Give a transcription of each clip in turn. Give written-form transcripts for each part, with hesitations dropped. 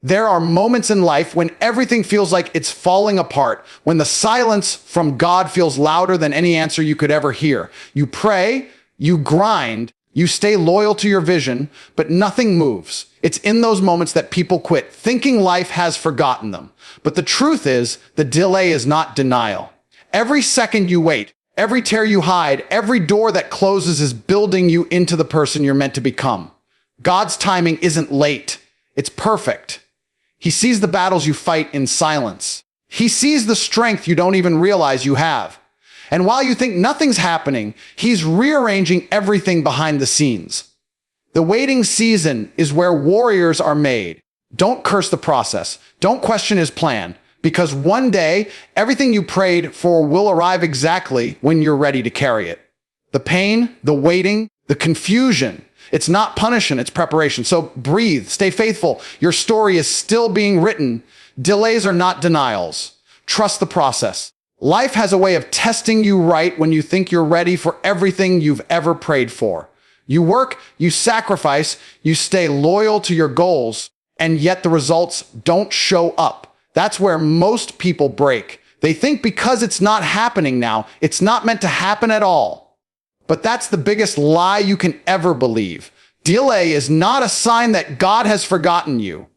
There are moments in life when everything feels like it's falling apart, when the silence from God feels louder than any answer you could ever hear. You pray, you grind, you stay loyal to your vision, but nothing moves. It's in those moments that people quit, thinking life has forgotten them. But the truth is, the delay is not denial. Every second you wait, every tear you hide, every door that closes is building you into the person you're meant to become. God's timing isn't late. It's perfect. He sees the battles you fight in silence. He sees the strength you don't even realize you have. And while you think nothing's happening, he's rearranging everything behind the scenes. The waiting season is where warriors are made. Don't curse the process. Don't question his plan, because one day, everything you prayed for will arrive exactly when you're ready to carry it. The pain, the waiting, the confusion, it's not punishment, it's preparation. So breathe, stay faithful. Your story is still being written. Delays are not denials. Trust the process. Life has a way of testing you right when you think you're ready for everything you've ever prayed for. You work, you sacrifice, you stay loyal to your goals, and yet the results don't show up. That's where most people break. They think because it's not happening now, it's not meant to happen at all. But that's the biggest lie you can ever believe. Delay is not a sign that God has forgotten you.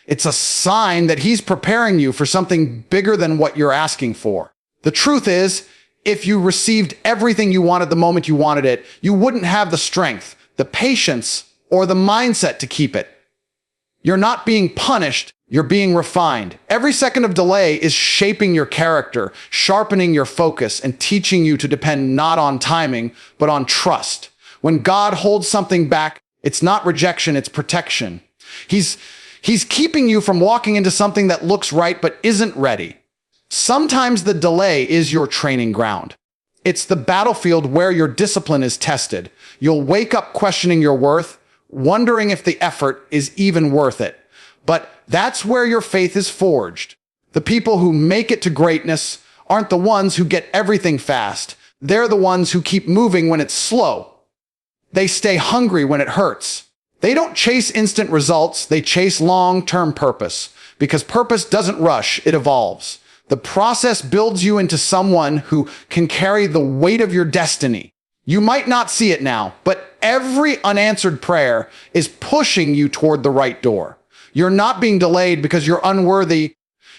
It's a sign that he's preparing you for something bigger than what you're asking for. The truth is, if you received everything you wanted the moment you wanted it, you wouldn't have the strength, the patience, or the mindset to keep it. You're not being punished, you're being refined. Every second of delay is shaping your character, sharpening your focus, and teaching you to depend not on timing, but on trust. When God holds something back, it's not rejection, it's protection. He's keeping you from walking into something that looks right but isn't ready. Sometimes the delay is your training ground. It's the battlefield where your discipline is tested. You'll wake up questioning your worth, wondering if the effort is even worth it. But that's where your faith is forged. The people who make it to greatness aren't the ones who get everything fast. They're the ones who keep moving when it's slow. They stay hungry when it hurts. They don't chase instant results, they chase long-term purpose. Because purpose doesn't rush, it evolves. The process builds you into someone who can carry the weight of your destiny. You might not see it now, but every unanswered prayer is pushing you toward the right door. You're not being delayed because you're unworthy.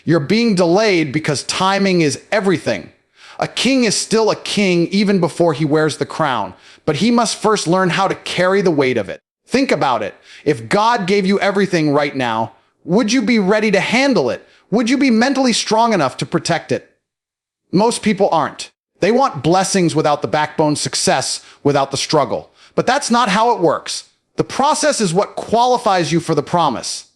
You're being delayed because timing is everything. A king is still a king even before he wears the crown, but he must first learn how to carry the weight of it. Think about it. If God gave you everything right now, would you be ready to handle it? Would you be mentally strong enough to protect it? Most people aren't. They want blessings without the backbone, success without the struggle. But that's not how it works. The process is what qualifies you for the promise.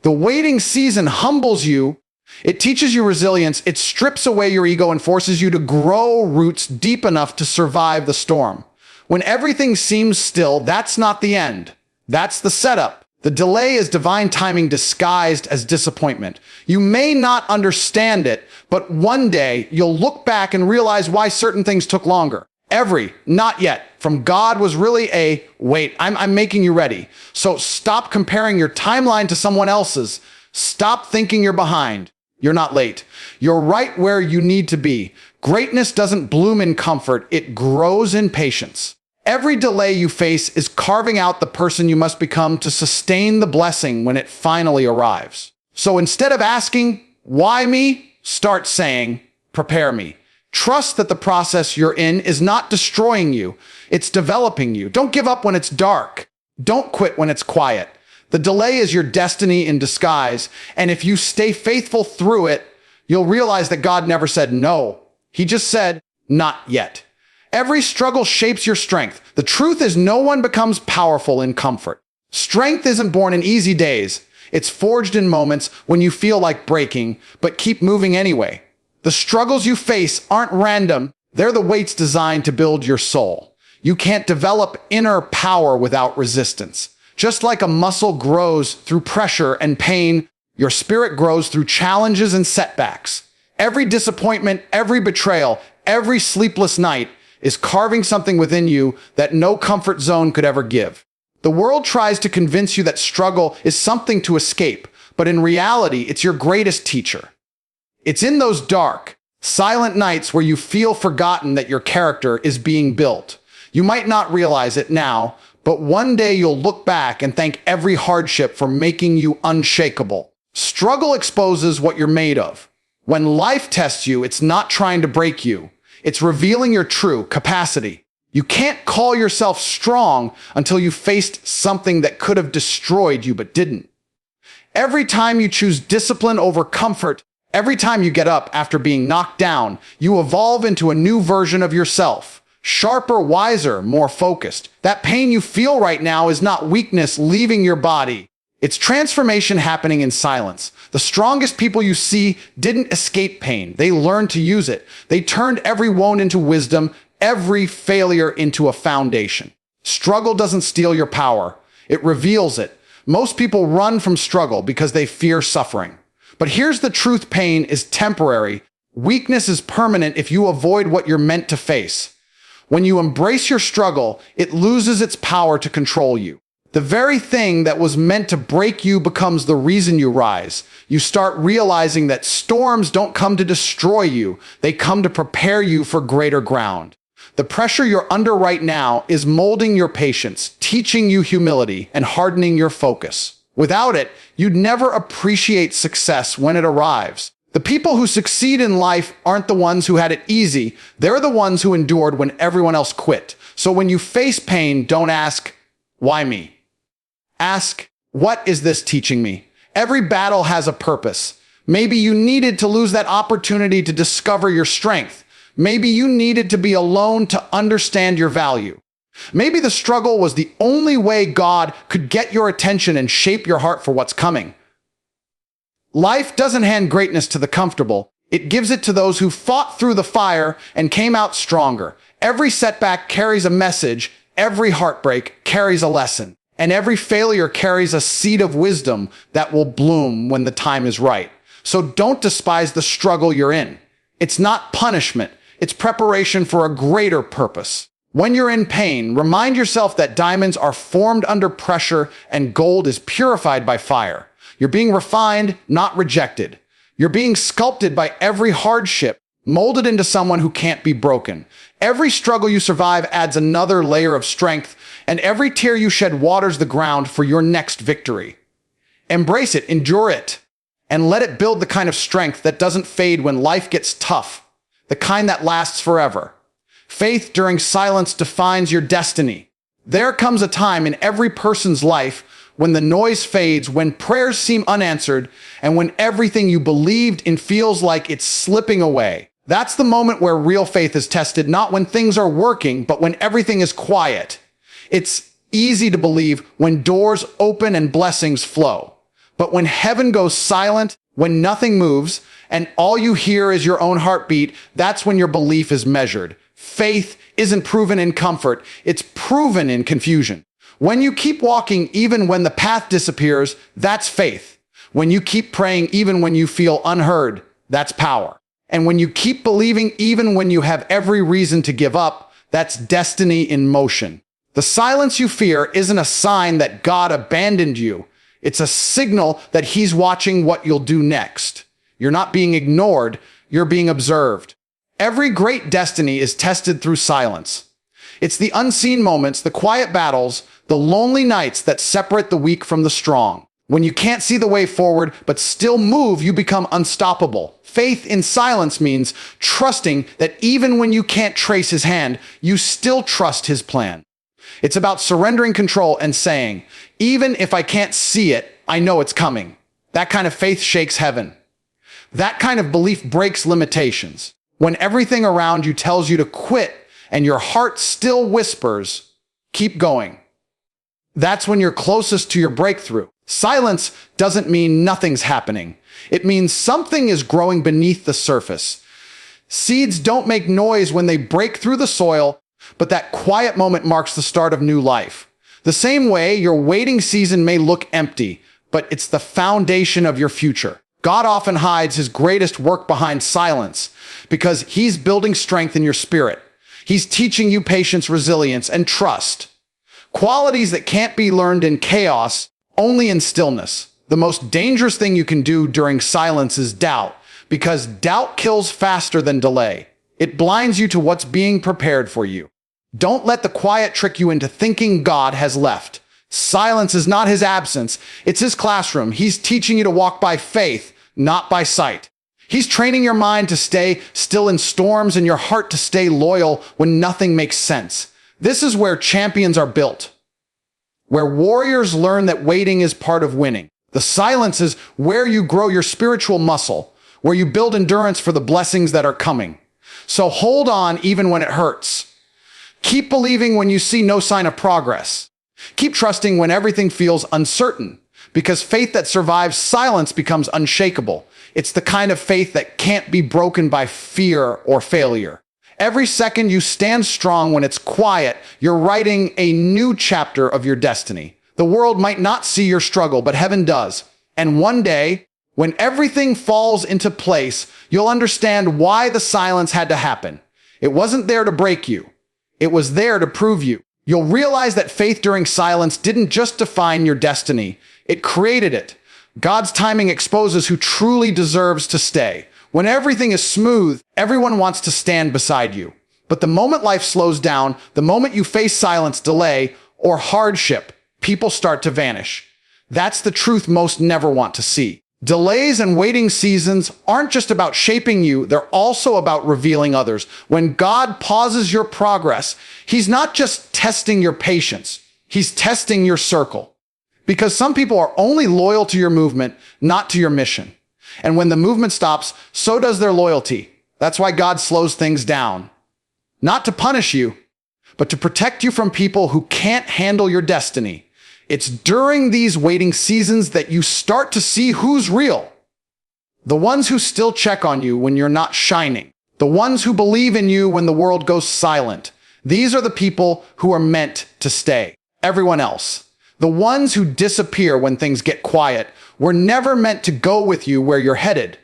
The waiting season humbles you. It teaches you resilience. It strips away your ego and forces you to grow roots deep enough to survive the storm. When everything seems still, that's not the end. That's the setup. The delay is divine timing disguised as disappointment. You may not understand it, but one day you'll look back and realize why certain things took longer. Every not yet from God was really a wait, I'm making you ready. So stop comparing your timeline to someone else's. Stop thinking you're behind. You're not late. You're right where you need to be. Greatness doesn't bloom in comfort. It grows in patience. Every delay you face is carving out the person you must become to sustain the blessing when it finally arrives. So instead of asking, why me? Start saying, prepare me. Trust that the process you're in is not destroying you. It's developing you. Don't give up when it's dark. Don't quit when it's quiet. The delay is your destiny in disguise. And if you stay faithful through it, you'll realize that God never said no. He just said, not yet. Every struggle shapes your strength. The truth is no one becomes powerful in comfort. Strength isn't born in easy days. It's forged in moments when you feel like breaking, but keep moving anyway. The struggles you face aren't random. They're the weights designed to build your soul. You can't develop inner power without resistance. Just like a muscle grows through pressure and pain, your spirit grows through challenges and setbacks. Every disappointment, every betrayal, every sleepless night is carving something within you that no comfort zone could ever give. The world tries to convince you that struggle is something to escape, but in reality, it's your greatest teacher. It's in those dark, silent nights where you feel forgotten that your character is being built. You might not realize it now, but one day you'll look back and thank every hardship for making you unshakable. Struggle exposes what you're made of. When life tests you, it's not trying to break you. It's revealing your true capacity. You can't call yourself strong until you faced something that could have destroyed you but didn't. Every time you choose discipline over comfort, every time you get up after being knocked down, you evolve into a new version of yourself. Sharper, wiser, more focused. That pain you feel right now is not weakness leaving your body. It's transformation happening in silence. The strongest people you see didn't escape pain. They learned to use it. They turned every wound into wisdom, every failure into a foundation. Struggle doesn't steal your power. It reveals it. Most people run from struggle because they fear suffering. But here's the truth: pain is temporary. Weakness is permanent if you avoid what you're meant to face. When you embrace your struggle, it loses its power to control you. The very thing that was meant to break you becomes the reason you rise. You start realizing that storms don't come to destroy you. They come to prepare you for greater ground. The pressure you're under right now is molding your patience, teaching you humility, and hardening your focus. Without it, you'd never appreciate success when it arrives. The people who succeed in life aren't the ones who had it easy. They're the ones who endured when everyone else quit. So when you face pain, don't ask, "Why me?" Ask, "What is this teaching me?" Every battle has a purpose. Maybe you needed to lose that opportunity to discover your strength. Maybe you needed to be alone to understand your value. Maybe the struggle was the only way God could get your attention and shape your heart for what's coming. Life doesn't hand greatness to the comfortable. It gives it to those who fought through the fire and came out stronger. Every setback carries a message. Every heartbreak carries a lesson. And every failure carries a seed of wisdom that will bloom when the time is right. So don't despise the struggle you're in. It's not punishment. It's preparation for a greater purpose. When you're in pain, remind yourself that diamonds are formed under pressure and gold is purified by fire. You're being refined, not rejected. You're being sculpted by every hardship, molded into someone who can't be broken. Every struggle you survive adds another layer of strength, and every tear you shed waters the ground for your next victory. Embrace it, endure it, and let it build the kind of strength that doesn't fade when life gets tough, the kind that lasts forever. Faith during silence defines your destiny. There comes a time in every person's life when the noise fades, when prayers seem unanswered, and when everything you believed in feels like it's slipping away. That's the moment where real faith is tested, not when things are working, but when everything is quiet. It's easy to believe when doors open and blessings flow. But when heaven goes silent, when nothing moves, and all you hear is your own heartbeat, that's when your belief is measured. Faith isn't proven in comfort, it's proven in confusion. When you keep walking even when the path disappears, that's faith. When you keep praying even when you feel unheard, that's power. And when you keep believing even when you have every reason to give up, that's destiny in motion. The silence you fear isn't a sign that God abandoned you. It's a signal that He's watching what you'll do next. You're not being ignored, you're being observed. Every great destiny is tested through silence. It's the unseen moments, the quiet battles, the lonely nights that separate the weak from the strong. When you can't see the way forward but still move, you become unstoppable. Faith in silence means trusting that even when you can't trace His hand, you still trust His plan. It's about surrendering control and saying, even if I can't see it, I know it's coming. That kind of faith shakes heaven. That kind of belief breaks limitations. When everything around you tells you to quit and your heart still whispers, keep going. That's when you're closest to your breakthrough. Silence doesn't mean nothing's happening. It means something is growing beneath the surface. Seeds don't make noise when they break through the soil, but that quiet moment marks the start of new life. The same way, your waiting season may look empty, but it's the foundation of your future. God often hides His greatest work behind silence because He's building strength in your spirit. He's teaching you patience, resilience, and trust. Qualities that can't be learned in chaos, only in stillness. The most dangerous thing you can do during silence is doubt, because doubt kills faster than delay. It blinds you to what's being prepared for you. Don't let the quiet trick you into thinking God has left. Silence is not his absence, it's his classroom. He's teaching you to walk by faith, not by sight. He's training your mind to stay still in storms and your heart to stay loyal when nothing makes sense. This is where champions are built, where warriors learn that waiting is part of winning. The silence is where you grow your spiritual muscle, where you build endurance for the blessings that are coming. So hold on even when it hurts. Keep believing when you see no sign of progress. Keep trusting when everything feels uncertain, because faith that survives silence becomes unshakable. It's the kind of faith that can't be broken by fear or failure. Every second you stand strong when it's quiet, you're writing a new chapter of your destiny. The world might not see your struggle, but heaven does. And one day, when everything falls into place, you'll understand why the silence had to happen. It wasn't there to break you. It was there to prove you. You'll realize that faith during silence didn't just define your destiny. It created it. God's timing exposes who truly deserves to stay. When everything is smooth, everyone wants to stand beside you. But the moment life slows down, the moment you face silence, delay, or hardship, people start to vanish. That's the truth most never want to see. Delays and waiting seasons aren't just about shaping you, they're also about revealing others. When God pauses your progress, he's not just testing your patience, he's testing your circle. Because some people are only loyal to your movement, not to your mission. And when the movement stops, so does their loyalty. That's why God slows things down. Not to punish you, but to protect you from people who can't handle your destiny. It's during these waiting seasons that you start to see who's real. The ones who still check on you when you're not shining. The ones who believe in you when the world goes silent. These are the people who are meant to stay. Everyone else, the ones who disappear when things get quiet, were never meant to go with you where you're headed.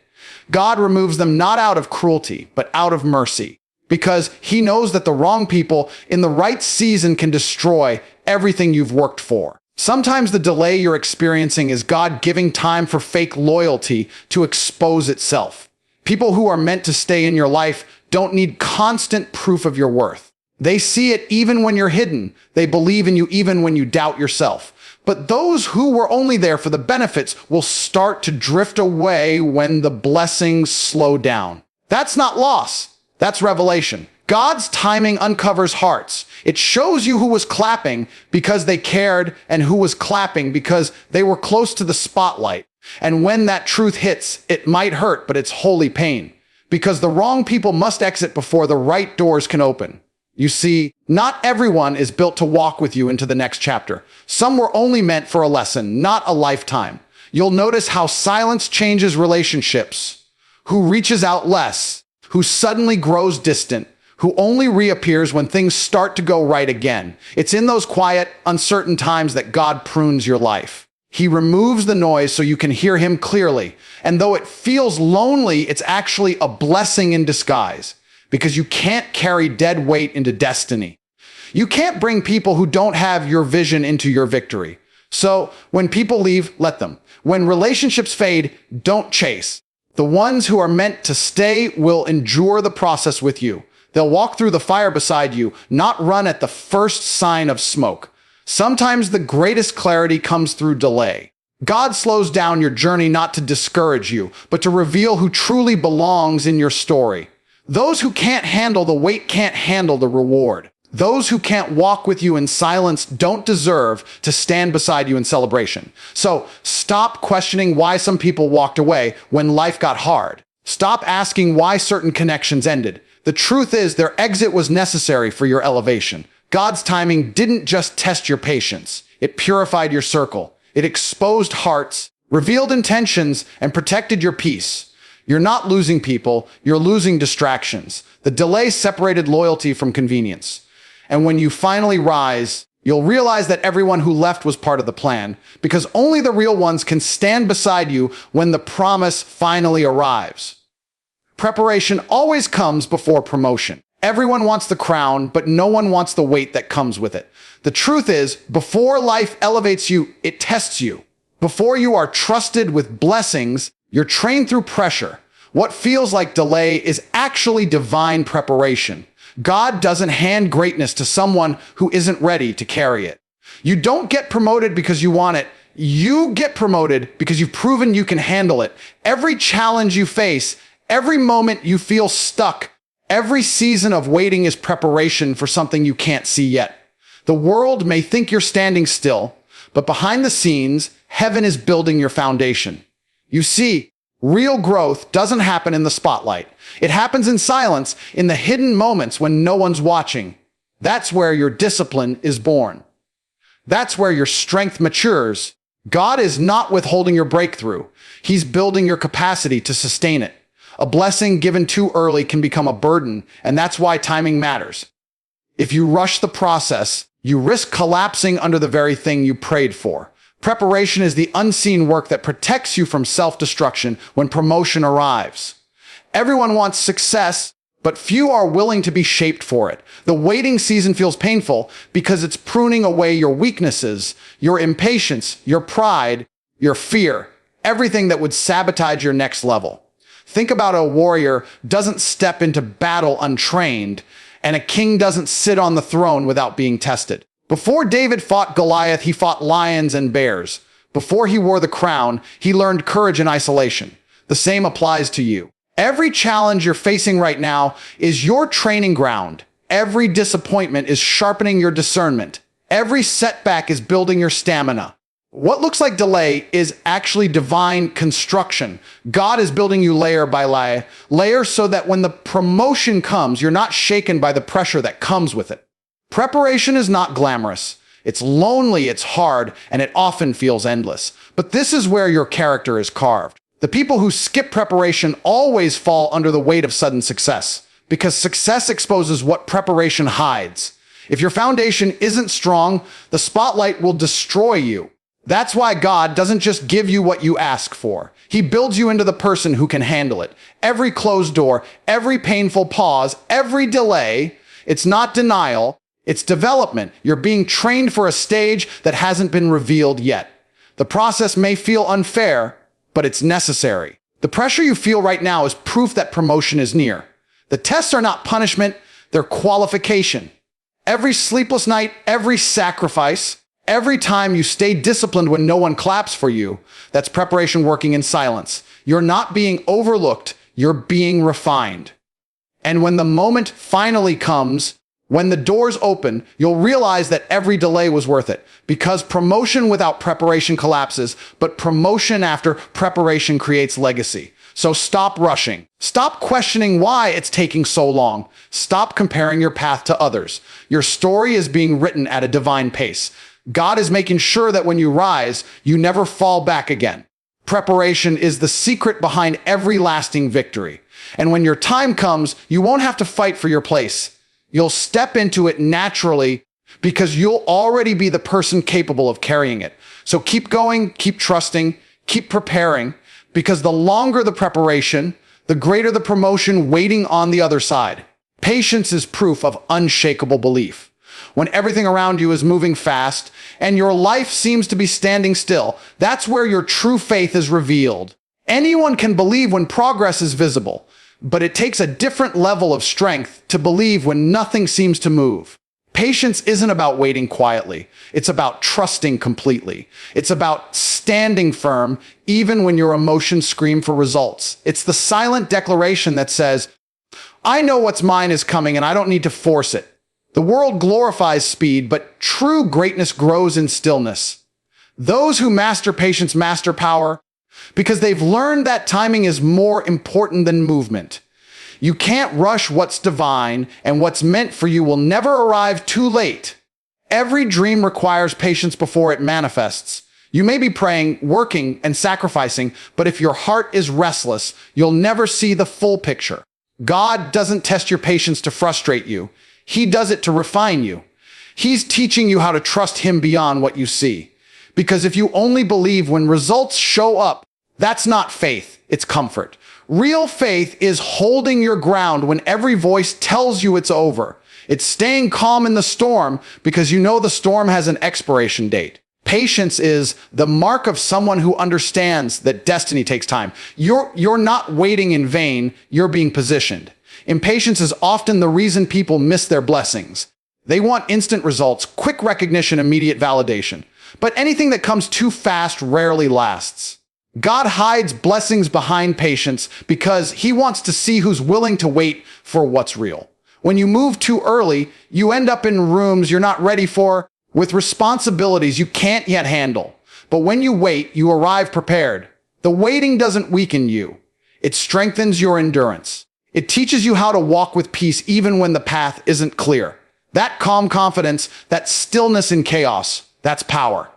God removes them not out of cruelty, but out of mercy. Because he knows that the wrong people in the right season can destroy everything you've worked for. Sometimes the delay you're experiencing is God giving time for fake loyalty to expose itself. People who are meant to stay in your life don't need constant proof of your worth. They see it even when you're hidden. They believe in you even when you doubt yourself. But those who were only there for the benefits will start to drift away when the blessings slow down. That's not loss. That's revelation. God's timing uncovers hearts. It shows you who was clapping because they cared and who was clapping because they were close to the spotlight. And when that truth hits, it might hurt, but it's holy pain. Because the wrong people must exit before the right doors can open. You see, not everyone is built to walk with you into the next chapter. Some were only meant for a lesson, not a lifetime. You'll notice how silence changes relationships. Who reaches out less, who suddenly grows distant, who only reappears when things start to go right again. It's in those quiet, uncertain times that God prunes your life. He removes the noise so you can hear him clearly. And though it feels lonely, it's actually a blessing in disguise, because you can't carry dead weight into destiny. You can't bring people who don't have your vision into your victory. So when people leave, let them. When relationships fade, don't chase. The ones who are meant to stay will endure the process with you. They'll walk through the fire beside you, not run at the first sign of smoke. Sometimes the greatest clarity comes through delay. God slows down your journey not to discourage you, but to reveal who truly belongs in your story. Those who can't handle the weight can't handle the reward. Those who can't walk with you in silence don't deserve to stand beside you in celebration. So stop questioning why some people walked away when life got hard. Stop asking why certain connections ended. The truth is, their exit was necessary for your elevation. God's timing didn't just test your patience. It purified your circle. It exposed hearts, revealed intentions, and protected your peace. You're not losing people, you're losing distractions. The delay separated loyalty from convenience. And when you finally rise, you'll realize that everyone who left was part of the plan, because only the real ones can stand beside you when the promise finally arrives. Preparation always comes before promotion. Everyone wants the crown, but no one wants the weight that comes with it. The truth is, before life elevates you, it tests you. Before you are trusted with blessings, you're trained through pressure. What feels like delay is actually divine preparation. God doesn't hand greatness to someone who isn't ready to carry it. You don't get promoted because you want it. You get promoted because you've proven you can handle it. Every challenge you face, every moment you feel stuck, every season of waiting is preparation for something you can't see yet. The world may think you're standing still, but behind the scenes, heaven is building your foundation. You see, real growth doesn't happen in the spotlight. It happens in silence, in the hidden moments when no one's watching. That's where your discipline is born. That's where your strength matures. God is not withholding your breakthrough. He's building your capacity to sustain it. A blessing given too early can become a burden, and that's why timing matters. If you rush the process, you risk collapsing under the very thing you prayed for. Preparation is the unseen work that protects you from self-destruction when promotion arrives. Everyone wants success, but few are willing to be shaped for it. The waiting season feels painful because it's pruning away your weaknesses, your impatience, your pride, your fear, everything that would sabotage your next level. Think about a warrior doesn't step into battle untrained, and a king doesn't sit on the throne without being tested. Before David fought Goliath, he fought lions and bears. Before he wore the crown, he learned courage in isolation. The same applies to you. Every challenge you're facing right now is your training ground. Every disappointment is sharpening your discernment. Every setback is building your stamina. What looks like delay is actually divine construction. God is building you layer by layer so that when the promotion comes, you're not shaken by the pressure that comes with it. Preparation is not glamorous. It's lonely, it's hard, and it often feels endless. But this is where your character is carved. The people who skip preparation always fall under the weight of sudden success, because success exposes what preparation hides. If your foundation isn't strong, the spotlight will destroy you. That's why God doesn't just give you what you ask for. He builds you into the person who can handle it. Every closed door, every painful pause, every delay, it's not denial, it's development. You're being trained for a stage that hasn't been revealed yet. The process may feel unfair, but it's necessary. The pressure you feel right now is proof that promotion is near. The tests are not punishment, they're qualification. Every sleepless night, every sacrifice, every time you stay disciplined when no one claps for you, that's preparation working in silence. You're not being overlooked, you're being refined. And when the moment finally comes, when the doors open, you'll realize that every delay was worth it, because promotion without preparation collapses, but promotion after preparation creates legacy. So stop rushing. Stop questioning why it's taking so long. Stop comparing your path to others. Your story is being written at a divine pace. God is making sure that when you rise, you never fall back again. Preparation is the secret behind every lasting victory. And when your time comes, you won't have to fight for your place. You'll step into it naturally because you'll already be the person capable of carrying it. So keep going, keep trusting, keep preparing, because the longer the preparation, the greater the promotion waiting on the other side. Patience is proof of unshakable belief. When everything around you is moving fast and your life seems to be standing still, that's where your true faith is revealed. Anyone can believe when progress is visible, but it takes a different level of strength to believe when nothing seems to move. Patience isn't about waiting quietly. It's about trusting completely. It's about standing firm even when your emotions scream for results. It's the silent declaration that says, I know what's mine is coming and I don't need to force it. The world glorifies speed, but true greatness grows in stillness. Those who master patience master power, because they've learned that timing is more important than movement. You can't rush what's divine, and what's meant for you will never arrive too late. Every dream requires patience before it manifests. You may be praying, working, and sacrificing, but if your heart is restless, you'll never see the full picture. God doesn't test your patience to frustrate you. He does it to refine you. He's teaching you how to trust Him beyond what you see. Because if you only believe when results show up, that's not faith, it's comfort. Real faith is holding your ground when every voice tells you it's over. It's staying calm in the storm because you know the storm has an expiration date. Patience is the mark of someone who understands that destiny takes time. You're not waiting in vain, you're being positioned. Impatience is often the reason people miss their blessings. They want instant results, quick recognition, immediate validation. But anything that comes too fast rarely lasts. God hides blessings behind patience because he wants to see who's willing to wait for what's real. When you move too early, you end up in rooms you're not ready for, with responsibilities you can't yet handle. But when you wait, you arrive prepared. The waiting doesn't weaken you. It strengthens your endurance. It teaches you how to walk with peace even when the path isn't clear. That calm confidence, that stillness in chaos, that's power.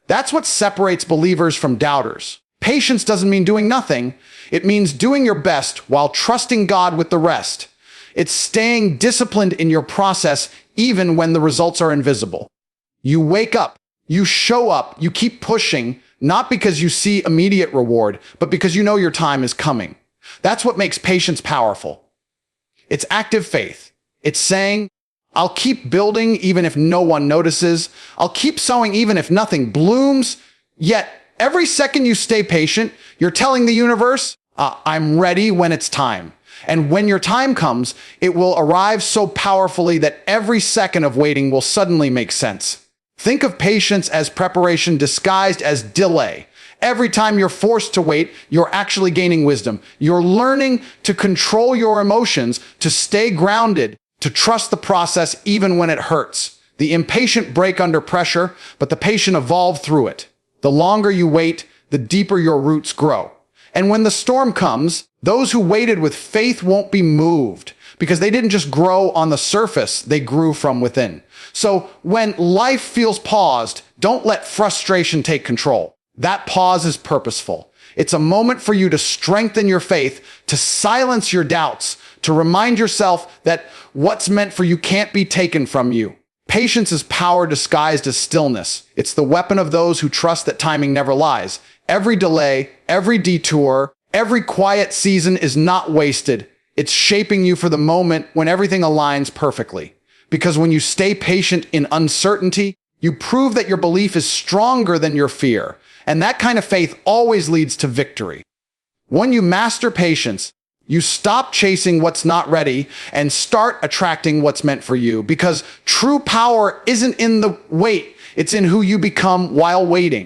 That's what separates believers from doubters. Patience doesn't mean doing nothing. It means doing your best while trusting God with the rest. It's staying disciplined in your process even when the results are invisible. You wake up, you show up, you keep pushing, not because you see immediate reward, but because you know your time is coming. That's what makes patience powerful. It's active faith. It's saying, I'll keep building even if no one notices. I'll keep sowing even if nothing blooms. Yet, every second you stay patient, you're telling the universe, I'm ready when it's time. And when your time comes, it will arrive so powerfully that every second of waiting will suddenly make sense. Think of patience as preparation disguised as delay. Every time you're forced to wait, you're actually gaining wisdom. You're learning to control your emotions, to stay grounded, to trust the process even when it hurts. The impatient break under pressure, but the patient evolve through it. The longer you wait, the deeper your roots grow. And when the storm comes, those who waited with faith won't be moved because they didn't just grow on the surface, they grew from within. So when life feels paused, don't let frustration take control. That pause is purposeful. It's a moment for you to strengthen your faith, to silence your doubts, to remind yourself that what's meant for you can't be taken from you. Patience is power disguised as stillness. It's the weapon of those who trust that timing never lies. Every delay, every detour, every quiet season is not wasted. It's shaping you for the moment when everything aligns perfectly. Because when you stay patient in uncertainty, you prove that your belief is stronger than your fear. And that kind of faith always leads to victory. When you master patience, you stop chasing what's not ready and start attracting what's meant for you. Because true power isn't in the wait, it's in who you become while waiting.